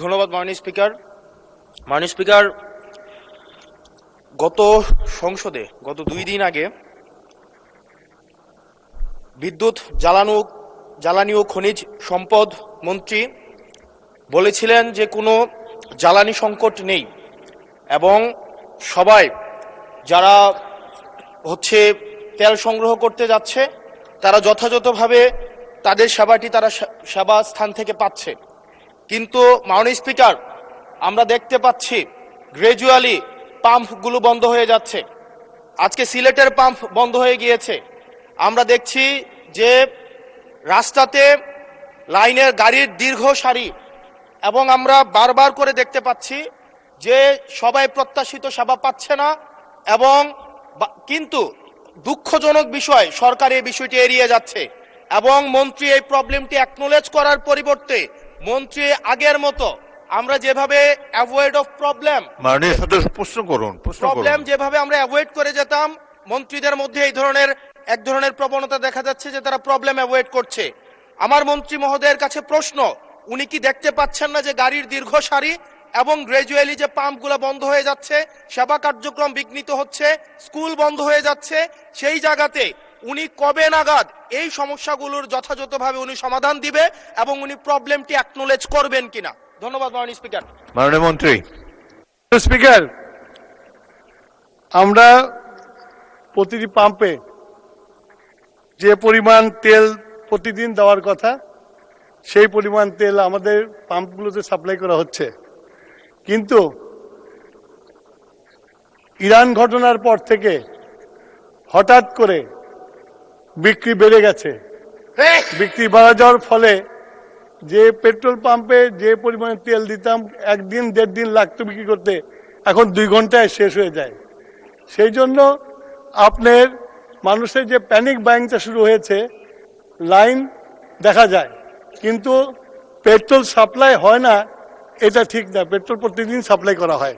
ধন্যবাদ মাননীয় স্পিকার। মাননীয় স্পিকার, গত সংসদে গত 2 দিন আগে বিদ্যুৎ জ্বালানি ও খনিজ সম্পদ মন্ত্রী বলেছিলেন যে কোনো জ্বালানি সংকট নেই এবং সবাই যারা তেল সংগ্রহ করতে যাচ্ছে তারা যথাযথভাবে তাদের সেবা স্থান থেকে পাচ্ছে। কিন্তু মাননীয় স্পিকার, আমরা দেখতে পাচ্ছি গ্র্যাজুয়ালি পাম্পগুলো বন্ধ হয়ে যাচ্ছে। আজকে সিলেটের পাম্প বন্ধ হয়ে গিয়েছে। আমরা দেখছি যে রাস্তাতে লাইনের গাড়ির দীর্ঘ সারি এবং আমরা বারবার করে দেখতে পাচ্ছি যে সবাই প্রত্যাশিত সেবা পাচ্ছে না এবং কিন্তু দুঃখজনক বিষয়, সরকার এই বিষয়টি এড়িয়ে যাচ্ছে এবং মন্ত্রী এই প্রবলেমটি অ্যাকনোলেজ করার পরিবর্তে মন্ত্রী আগের মতো আমরা যেভাবে অ্যাভয়েড অফ প্রবলেম যেভাবে আমরা অ্যাভয়েড করে যেতাম, মন্ত্রীদের মধ্যে এক ধরনের প্রবণতা দেখা যাচ্ছে যে তারা প্রবলেম অ্যাভয়েড করছে। আমার মন্ত্রী মহোদয়ের কাছে প্রশ্ন, উনি কি দেখতে পাচ্ছেন না যে গাড়ির দীর্ঘ সারি এবং গ্র্যাজুয়ালি যে পাম্পগুলো বন্ধ হয়ে যাচ্ছে, সেবা কার্যক্রম বিঘ্নিত হচ্ছে, স্কুল বন্ধ হয়ে যাচ্ছে? সেই জায়গাতে উনি কবে নাগাদ এই সমস্যাগুলোর যথাযথভাবে উনি সমাধান দিবে এবং উনি প্রবলেমটি অ্যাকনোলেজ করবেন কিনা? ধন্যবাদ মাননীয় স্পিকার। মাননীয় মন্ত্রী। স্পিকার, আমরা প্রতিটি পাম্পে যে পরিমাণ তেল প্রতিদিন দেওয়ার কথা সেই পরিমাণ তেল আমাদের পাম্পগুলোতে সাপ্লাই করা হচ্ছে, কিন্তু ইরান ঘটনার পর থেকে হঠাৎ করে বিক্রি বেড়ে গেছে। বিক্রি বাড়া যাওয়ার ফলে যে পেট্রোল পাম্পে যে পরিমাণে তেল দিতাম 1 দিন 1.5 দিন লাগতো বিক্রি করতে, এখন 2 ঘন্টায় শেষ হয়ে যায়। সেই জন্য আপনার মানুষের যে প্যানিক বাইংটা শুরু হয়েছে, লাইন দেখা যায় কিন্তু পেট্রোল সাপ্লাই হয় না, এটা ঠিক না। পেট্রোল প্রতিদিন সাপ্লাই করা হয়।